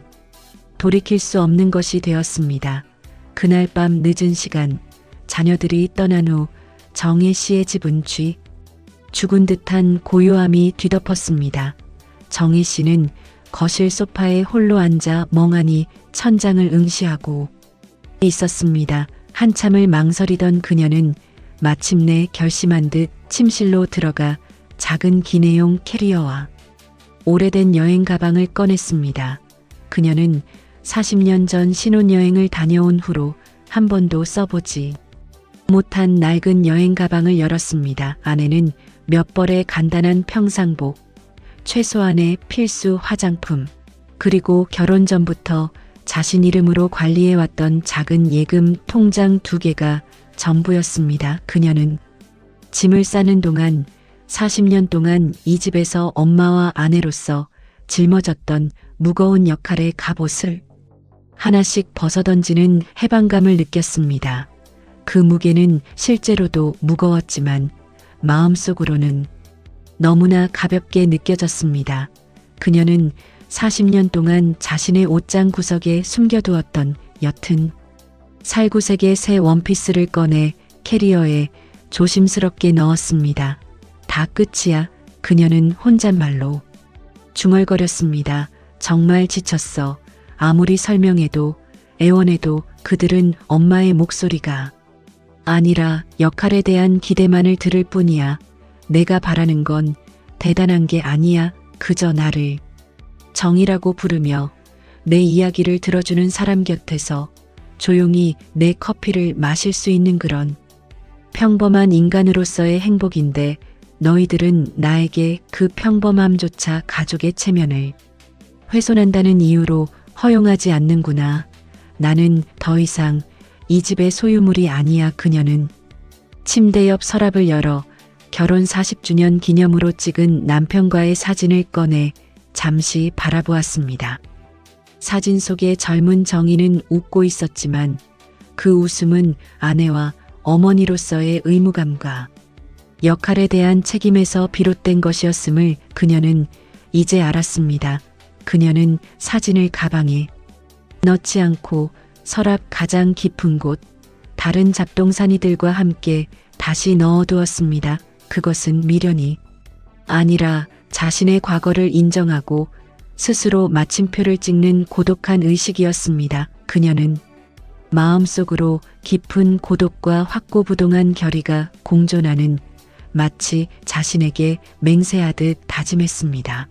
[SPEAKER 1] 돌이킬 수 없는 것이 되었습니다. 그날 밤 늦은 시간 자녀들이 떠난 후 정혜 씨의 집은 죽은 듯한 고요함이 뒤덮었습니다. 정혜 씨는 거실 소파에 홀로 앉아 멍하니 천장을 응시하고 있었습니다. 한참을 망설이던 그녀는 마침내 결심한 듯 침실로 들어가 작은 기내용 캐리어와 오래된 여행 가방을 꺼냈습니다. 그녀는 40년 전 신혼여행을 다녀온 후로 한 번도 써보지 못한 낡은 여행 가방을 열었습니다. 안에는 몇 벌의 간단한 평상복, 최소한의 필수 화장품, 그리고 결혼 전부터 자신 이름으로 관리해왔던 작은 예금 통장 2개가 전부였습니다. 그녀는 짐을 싸는 동안 40년 동안 이 집에서 엄마와 아내로서 짊어졌던 무거운 역할의 갑옷을 하나씩 벗어던지는 해방감을 느꼈습니다. 그 무게는 실제로도 무거웠지만 마음속으로는 너무나 가볍게 느껴졌습니다. 그녀는 40년 동안 자신의 옷장 구석에 숨겨두었던 옅은 살구색의 새 원피스를 꺼내 캐리어에 조심스럽게 넣었습니다. 다 끝이야. 그녀는 혼잣말로 중얼거렸습니다. 정말 지쳤어. 아무리 설명해도 애원해도 그들은 엄마의 목소리가 아니라 역할에 대한 기대만을 들을 뿐이야. 내가 바라는 건 대단한 게 아니야. 그저 나를 정이라고 부르며 내 이야기를 들어주는 사람 곁에서 조용히 내 커피를 마실 수 있는 그런 평범한 인간으로서의 행복인데 너희들은 나에게 그 평범함조차 가족의 체면을 훼손한다는 이유로 허용하지 않는구나. 나는 더 이상 이 집의 소유물이 아니야. 그녀는 침대 옆 서랍을 열어 결혼 40주년 기념으로 찍은 남편과의 사진을 꺼내 잠시 바라보았습니다. 사진 속의 젊은 정희는 웃고 있었지만 그 웃음은 아내와 어머니로서의 의무감과 역할에 대한 책임에서 비롯된 것이었음을 그녀는 이제 알았습니다. 그녀는 사진을 가방에 넣지 않고 서랍 가장 깊은 곳, 다른 잡동사니들과 함께 다시 넣어두었습니다. 그것은 미련이 아니라 자신의 과거를 인정하고 스스로 마침표를 찍는 고독한 의식이었습니다. 그녀는 마음속으로 깊은 고독과 확고부동한 결의가 공존하는 마치 자신에게 맹세하듯 다짐했습니다.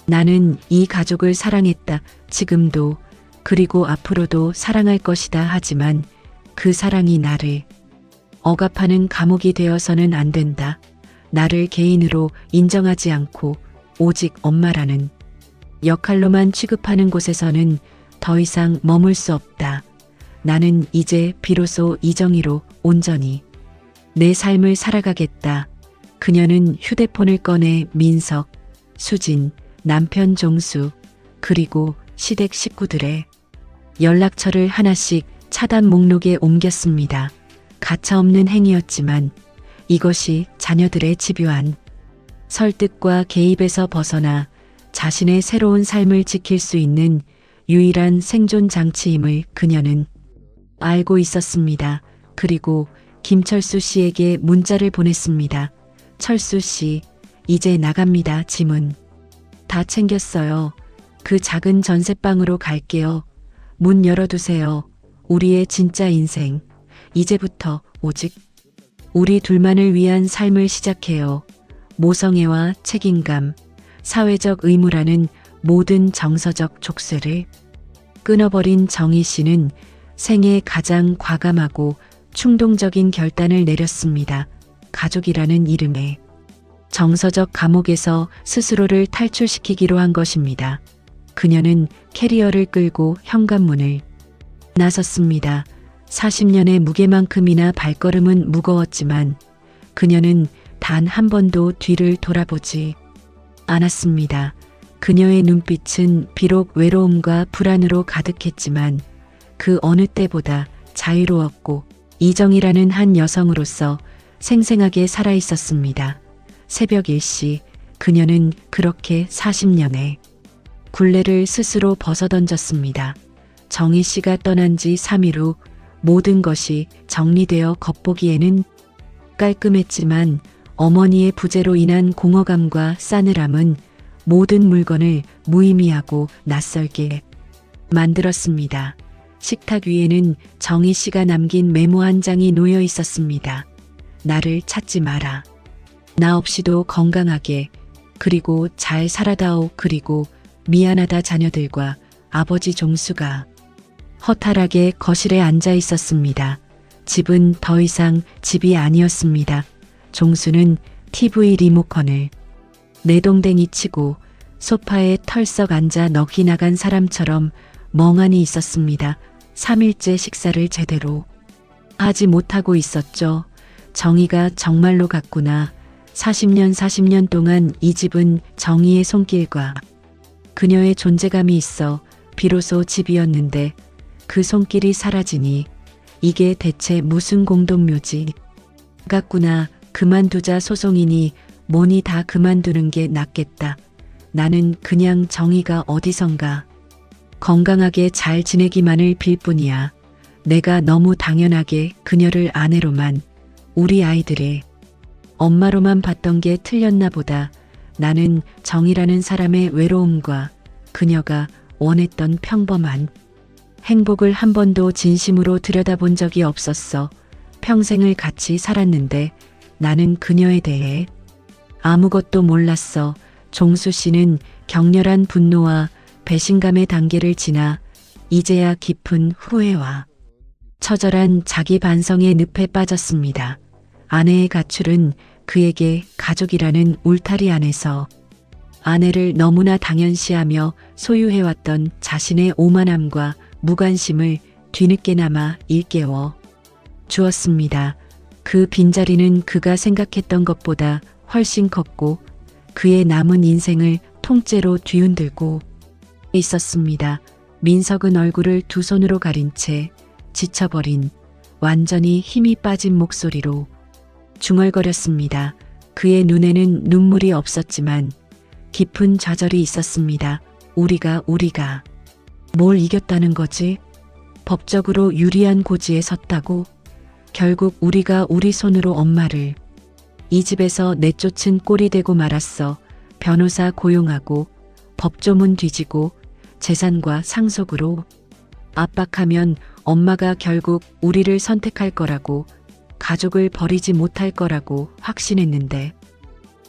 [SPEAKER 1] 나는 이 가족을 사랑했다. 지금도 그리고 앞으로도 사랑할 것이다. 하지만 그 사랑이 나를 억압하는 감옥이 되어서는 안 된다. 나를 개인으로 인정하지 않고 오직 엄마라는 역할로만 취급하는 곳에서는 더 이상 머물 수 없다. 나는 이제 비로소 이정희로 온전히 내 삶을 살아가겠다. 그녀는 휴대폰을 꺼내 민석, 수진, 남편 종수, 그리고 시댁 식구들의 연락처를 하나씩 차단 목록에 옮겼습니다. 가차없는 행위였지만 이것이 자녀들의 집요한 설득과 개입에서 벗어나 자신의 새로운 삶을 지킬 수 있는 유일한 생존 장치임을 그녀는 알고 있었습니다. 그리고 김철수 씨에게 문자를 보냈습니다. 철수 씨, 이제 나갑니다. 짐은 다 챙겼어요. 그 작은 전셋방으로 갈게요. 문 열어두세요. 우리의 진짜 인생. 이제부터 오직 우리 둘만을 위한 삶을 시작해요. 모성애와 책임감, 사회적 의무라는 모든 정서적 족쇄를 끊어버린 정희 씨는 생애 가장 과감하고 충동적인 결단을 내렸습니다. 가족이라는 이름의 정서적 감옥에서 스스로를 탈출시키기로 한 것입니다. 그녀는 캐리어를 끌고 현관문을 나섰습니다. 40년의 무게만큼이나 발걸음은 무거웠지만 그녀는 단 한 번도 뒤를 돌아보지 않았습니다. 그녀의 눈빛은 비록 외로움과 불안으로 가득했지만 그 어느 때보다 자유로웠고 이정희라는 한 여성으로서 생생하게 살아 있었습니다. 새벽 일시 그녀는 그렇게 40년의 굴레를 스스로 벗어던졌습니다. 정희 씨가 떠난 지 3일 후 모든 것이 정리되어 겉보기에는 깔끔했지만 어머니의 부재로 인한 공허감과 싸늘함은 모든 물건을 무의미하고 낯설게 만들었습니다. 식탁 위에는 정희 씨가 남긴 메모 한 장이 놓여 있었습니다. 나를 찾지 마라. 나 없이도 건강하게, 그리고 잘 살아다오. 그리고 미안하다. 자녀들과 아버지 종수가 허탈하게 거실에 앉아 있었습니다. 집은 더 이상 집이 아니었습니다. 종수는 TV 리모컨을 내동댕이 치고 소파에 털썩 앉아 넋이 나간 사람처럼 멍하니 있었습니다. 3일째 식사를 제대로 하지 못하고 있었죠. 정희가 정말로 갔구나. 40년 동안 이 집은 정희의 손길과 그녀의 존재감이 있어 비로소 집이었는데 그 손길이 사라지니 이게 대체 무슨 공동묘지 같구나. 그만두자. 소송이니 뭐니 다 그만두는 게 낫겠다. 나는 그냥 정희가 어디선가 건강하게 잘 지내기만을 빌 뿐이야. 내가 너무 당연하게 그녀를 아내로만, 우리 아이들의 엄마로만 봤던 게 틀렸나 보다. 나는 정희라는 사람의 외로움과 그녀가 원했던 평범한 행복을 한 번도 진심으로 들여다본 적이 없었어. 평생을 같이 살았는데 나는 그녀에 대해 아무것도 몰랐어. 종수 씨는 격렬한 분노와 배신감의 단계를 지나 이제야 깊은 후회와 처절한 자기 반성의 늪에 빠졌습니다. 아내의 가출은 그에게 가족이라는 울타리 안에서 아내를 너무나 당연시하며 소유해왔던 자신의 오만함과 무관심을 뒤늦게나마 일깨워 주었습니다. 그 빈자리는 그가 생각했던 것보다 훨씬 컸고 그의 남은 인생을 통째로 뒤흔들고 있었습니다. 민석은 얼굴을 두 손으로 가린 채 지쳐버린, 완전히 힘이 빠진 목소리로 중얼거렸습니다. 그의 눈에는 눈물이 없었지만 깊은 좌절이 있었습니다. 우리가 뭘 이겼다는 거지? 법적으로 유리한 고지에 섰다고? 결국 우리가 우리 손으로 엄마를 이 집에서 내쫓은 꼴이 되고 말았어. 변호사 고용하고 법조문 뒤지고 재산과 상속으로 압박하면 엄마가 결국 우리를 선택할 거라고, 가족을 버리지 못할 거라고 확신했는데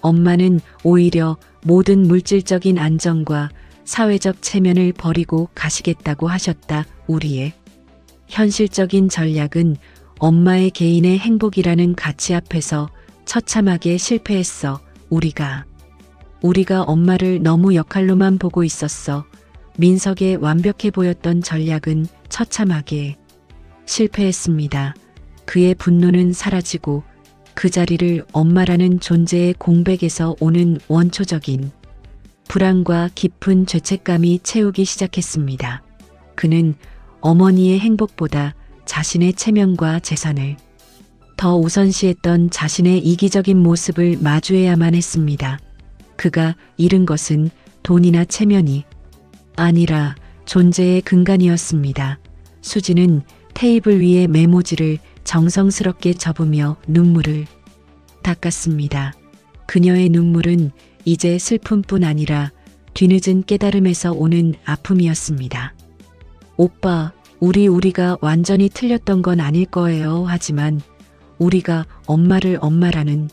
[SPEAKER 1] 엄마는 오히려 모든 물질적인 안정과 사회적 체면을 버리고 가시겠다고 하셨다. 우리의 현실적인 전략은 엄마의 개인의 행복이라는 가치 앞에서 처참하게 실패했어. 우리가 엄마를 너무 역할로만 보고 있었어. 민석의 완벽해 보였던 전략은 처참하게 실패했습니다. 그의 분노는 사라지고 그 자리를 엄마라는 존재의 공백에서 오는 원초적인 불안과 깊은 죄책감이 채우기 시작했습니다. 그는 어머니의 행복보다 자신의 체면과 재산을 더 우선시했던 자신의 이기적인 모습을 마주해야만 했습니다. 그가 잃은 것은 돈이나 체면이 아니라 존재의 근간이었습니다. 수지는 테이블 위에 메모지를 정성스럽게 접으며 눈물을 닦았습니다. 그녀의 눈물은 이제 슬픔뿐 아니라 뒤늦은 깨달음에서 오는 아픔이었습니다. 오빠, 우리가 완전히 틀렸던 건 아닐 거예요. 하지만 우리가 엄마를 엄마라는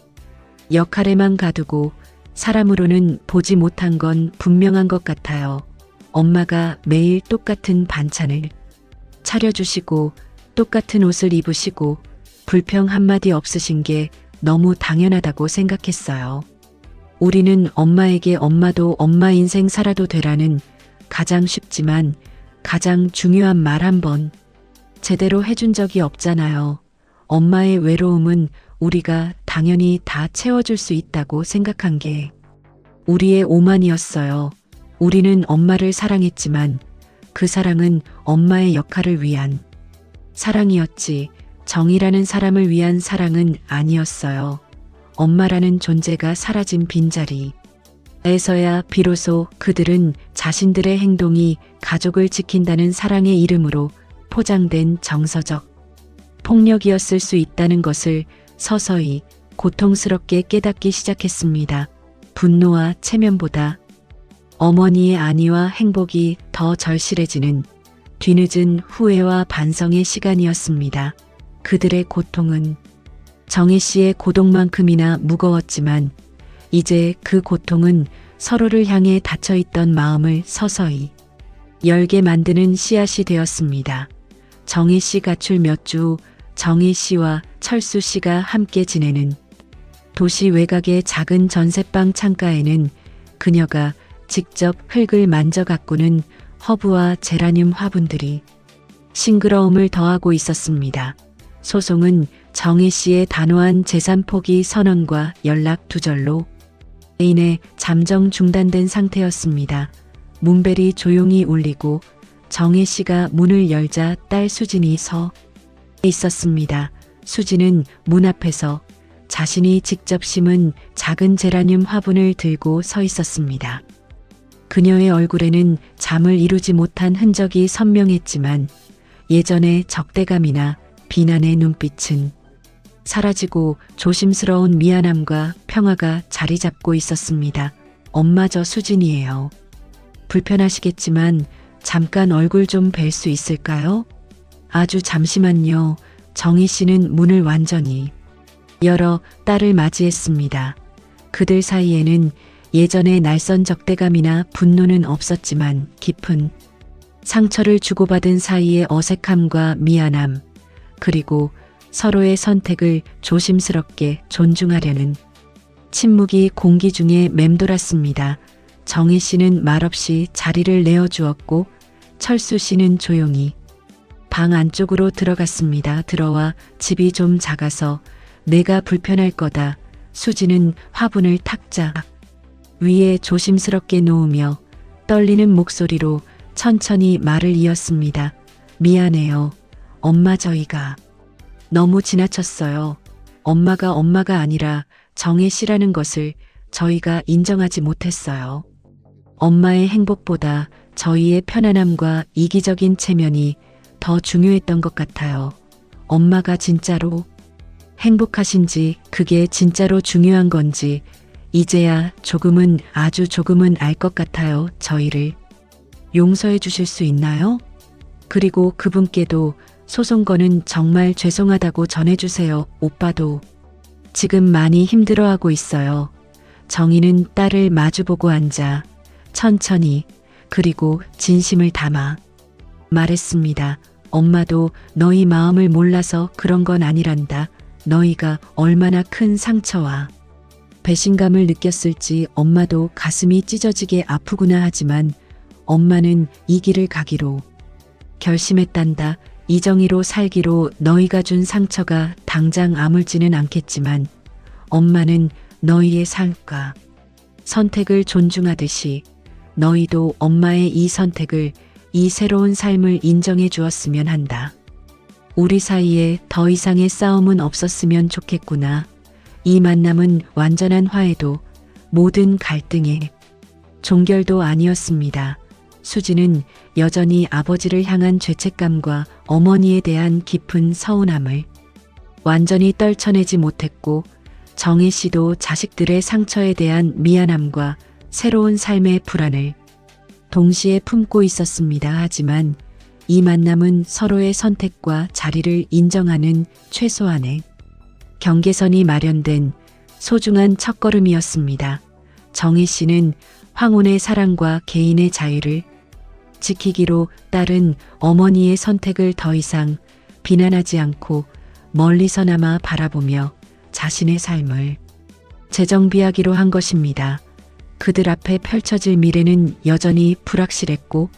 [SPEAKER 1] 역할에만 가두고 사람으로는 보지 못한 건 분명한 것 같아요. 엄마가 매일 똑같은 반찬을 차려주시고 똑같은 옷을 입으시고 불평 한마디 없으신 게 너무 당연하다고 생각했어요. 우리는 엄마에게 엄마도 엄마 인생 살아도 되라는 가장 쉽지만 가장 중요한 말 한 번 제대로 해준 적이 없잖아요. 엄마의 외로움은 우리가 당연히 다 채워줄 수 있다고 생각한 게 우리의 오만이었어요. 우리는 엄마를 사랑했지만 그 사랑은 엄마의 역할을 위한 사랑이었지 정이라는 사람을 위한 사랑은 아니었어요. 엄마라는 존재가 사라진 빈자리에서야 비로소 그들은 자신들의 행동이 가족을 지킨다는 사랑의 이름으로 포장된 정서적 폭력이었을 수 있다는 것을 서서히 고통스럽게 깨닫기 시작했습니다. 분노와 체면보다 어머니의 안위와 행복이 더 절실해지는 뒤늦은 후회와 반성의 시간이었습니다. 그들의 고통은 정희 씨의 고독만큼이나 무거웠지만 이제 그 고통은 서로를 향해 닫혀있던 마음을 서서히 열게 만드는 씨앗이 되었습니다. 정희 씨 가출 몇 주 후 정희 씨와 철수 씨가 함께 지내는 도시 외곽의 작은 전셋방 창가에는 그녀가 직접 흙을 만져 가꾸는 허브와 제라늄 화분들이 싱그러움을 더하고 있었습니다. 소송은 정희 씨의 단호한 재산 포기 선언과 연락 두절로 인해 잠정 중단된 상태였습니다. 문벨이 조용히 울리고 정희 씨가 문을 열자 딸 수진이 서 있었습니다. 수진은 문 앞에서 자신이 직접 심은 작은 제라늄 화분을 들고 서 있었습니다. 그녀의 얼굴에는 잠을 이루지 못한 흔적이 선명했지만 예전의 적대감이나 비난의 눈빛은 사라지고 조심스러운 미안함과 평화가 자리 잡고 있었습니다. 엄마, 저 수진이에요. 불편하시겠지만 잠깐 얼굴 좀 뵐 수 있을까요? 아주 잠시만요. 정희 씨는 문을 완전히 열어 딸을 맞이했습니다. 그들 사이에는 예전의 낯선 적대감이나 분노는 없었지만 깊은 상처를 주고받은 사이의 어색함과 미안함, 그리고 서로의 선택을 조심스럽게 존중하려는 침묵이 공기 중에 맴돌았습니다. 정희 씨는 말없이 자리를 내어주었고 철수 씨는 조용히 방 안쪽으로 들어갔습니다. 들어와. 집이 좀 작아서 내가 불편할 거다. 수지는 화분을 탁자 위에 조심스럽게 놓으며 떨리는 목소리로 천천히 말을 이었습니다. 미안해요. 엄마, 저희가 너무 지나쳤어요. 엄마가 아니라 정희 씨라는 것을 저희가 인정하지 못했어요. 엄마의 행복보다 저희의 편안함과 이기적인 체면이 더 중요했던 것 같아요. 엄마가 진짜로 행복하신지, 그게 진짜로 중요한 건지 이제야 조금은, 아주 조금은 알 것 같아요. 저희를 용서해 주실 수 있나요? 그리고 그분께도 소송 거는 정말 죄송하다고 전해주세요. 오빠도 지금 많이 힘들어하고 있어요. 정희는 딸을 마주보고 앉아 천천히 그리고 진심을 담아 말했습니다. 엄마도 너희 마음을 몰라서 그런 건 아니란다. 너희가 얼마나 큰 상처와 배신감을 느꼈을지 엄마도 가슴이 찢어지게 아프구나. 하지만 엄마는 이 길을 가기로 결심했단다. 이정희로 살기로. 너희가 준 상처가 당장 아물지는 않겠지만 엄마는 너희의 삶과 선택을 존중하듯이 너희도 엄마의 이 선택을, 이 새로운 삶을 인정해 주었으면 한다. 우리 사이에 더 이상의 싸움은 없었으면 좋겠구나. 이 만남은 완전한 화해도 모든 갈등의 종결도 아니었습니다. 수지는 여전히 아버지를 향한 죄책감과 어머니에 대한 깊은 서운함을 완전히 떨쳐내지 못했고 정희 씨도 자식들의 상처에 대한 미안함과 새로운 삶의 불안을 동시에 품고 있었습니다. 하지만 이 만남은 서로의 선택과 자리를 인정하는 최소한의 경계선이 마련된 소중한 첫걸음이었습니다. 정희 씨는 황혼의 사랑과 개인의 자유를 지키기로, 딸은 어머니의 선택을 더 이상 비난하지 않고 멀리서나마 바라보며 자신의 삶을 재정비하기로 한 것입니다. 그들 앞에 펼쳐질 미래는 여전히 불확실했고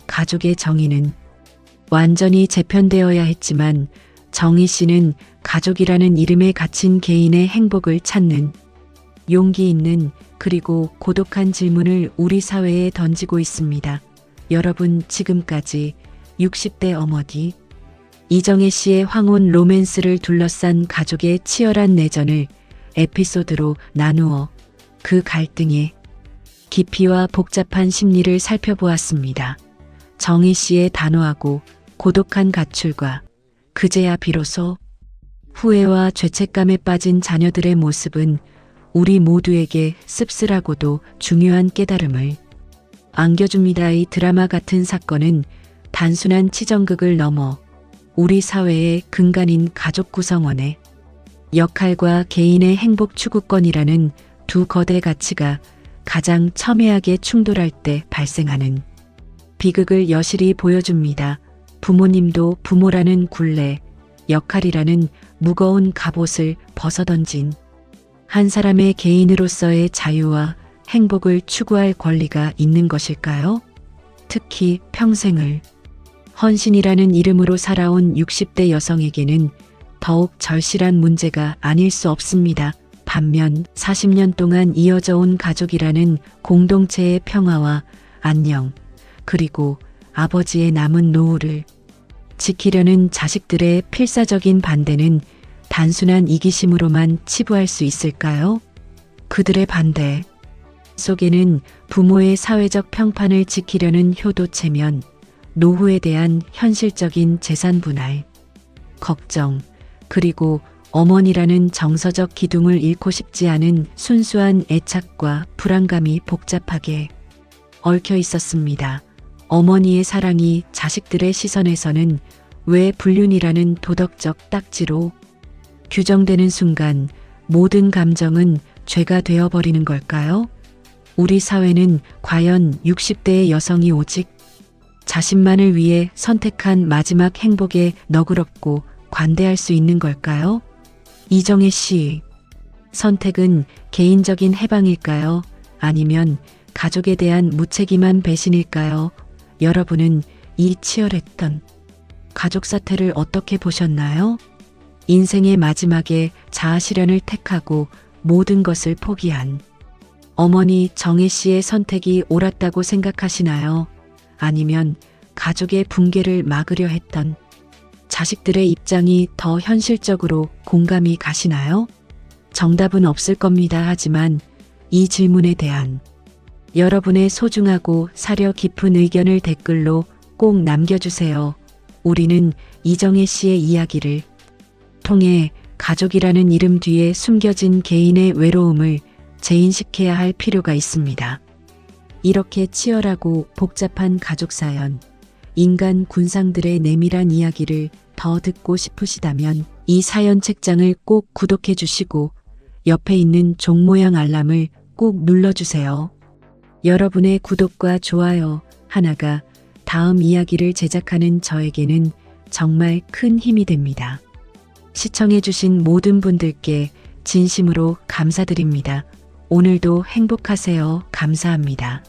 [SPEAKER 1] 가족의 정의는 완전히 재편되어야 했지만 정희 씨는 가족이라는 이름에 갇힌 개인의 행복을 찾는 용기 있는, 그리고 고독한 질문을 우리 사회에 던지고 있습니다. 여러분, 지금까지 60대 어머니 이정혜 씨의 황혼 로맨스를 둘러싼 가족의 치열한 내전을 에피소드로 나누어 그 갈등의 깊이와 복잡한 심리를 살펴보았습니다. 정희 씨의 단호하고 고독한 가출과 그제야 비로소 후회와 죄책감에 빠진 자녀들의 모습은 우리 모두에게 씁쓸하고도 중요한 깨달음을 안겨줍니다. 이 드라마 같은 사건은 단순한 치정극을 넘어 우리 사회의 근간인 가족 구성원의 역할과 개인의 행복 추구권이라는 두 거대 가치가 가장 첨예하게 충돌할 때 발생하는 비극을 여실히 보여줍니다. 부모님도 부모라는 굴레, 역할이라는 무거운 갑옷을 벗어던진 한 사람의 개인으로서의 자유와 행복을 추구할 권리가 있는 것일까요? 특히 평생을 헌신이라는 이름으로 살아온 60대 여성에게는 더욱 절실한 문제가 아닐 수 없습니다. 반면 40년 동안 이어져 온 가족이라는 공동체의 평화와 안녕, 그리고 아버지의 남은 노후를 지키려는 자식들의 필사적인 반대는 단순한 이기심으로만 치부할 수 있을까요? 그들의 반대 속에는 부모의 사회적 평판을 지키려는 효도 체면, 노후에 대한 현실적인 재산 분할, 걱정, 그리고 어머니라는 정서적 기둥을 잃고 싶지 않은 순수한 애착과 불안감이 복잡하게 얽혀 있었습니다. 어머니의 사랑이 자식들의 시선에서는 왜 불륜이라는 도덕적 딱지로 규정되는 순간 모든 감정은 죄가 되어버리는 걸까요? 우리 사회는 과연 60대의 여성이 오직 자신만을 위해 선택한 마지막 행복에 너그럽고 관대할 수 있는 걸까요? 이정혜 씨, 선택은 개인적인 해방일까요? 아니면 가족에 대한 무책임한 배신일까요? 여러분은 이 치열했던 가족 사태를 어떻게 보셨나요? 인생의 마지막에 자아 실현을 택하고 모든 것을 포기한 어머니 정혜 씨의 선택이 옳았다고 생각하시나요? 아니면 가족의 붕괴를 막으려 했던 자식들의 입장이 더 현실적으로 공감이 가시나요? 정답은 없을 겁니다. 하지만 이 질문에 대한 여러분의 소중하고 사려 깊은 의견을 댓글로 꼭 남겨주세요. 우리는 이정혜 씨의 이야기를 통해 가족이라는 이름 뒤에 숨겨진 개인의 외로움을 재인식해야 할 필요가 있습니다. 이렇게 치열하고 복잡한 가족 사연, 인간 군상들의 내밀한 이야기를 더 듣고 싶으시다면 이 사연 책장을 꼭 구독해 주시고 옆에 있는 종 모양 알람을 꼭 눌러주세요. 여러분의 구독과 좋아요 하나가 다음 이야기를 제작하는 저에게는 정말 큰 힘이 됩니다. 시청해주신 모든 분들께 진심으로 감사드립니다. 오늘도 행복하세요. 감사합니다.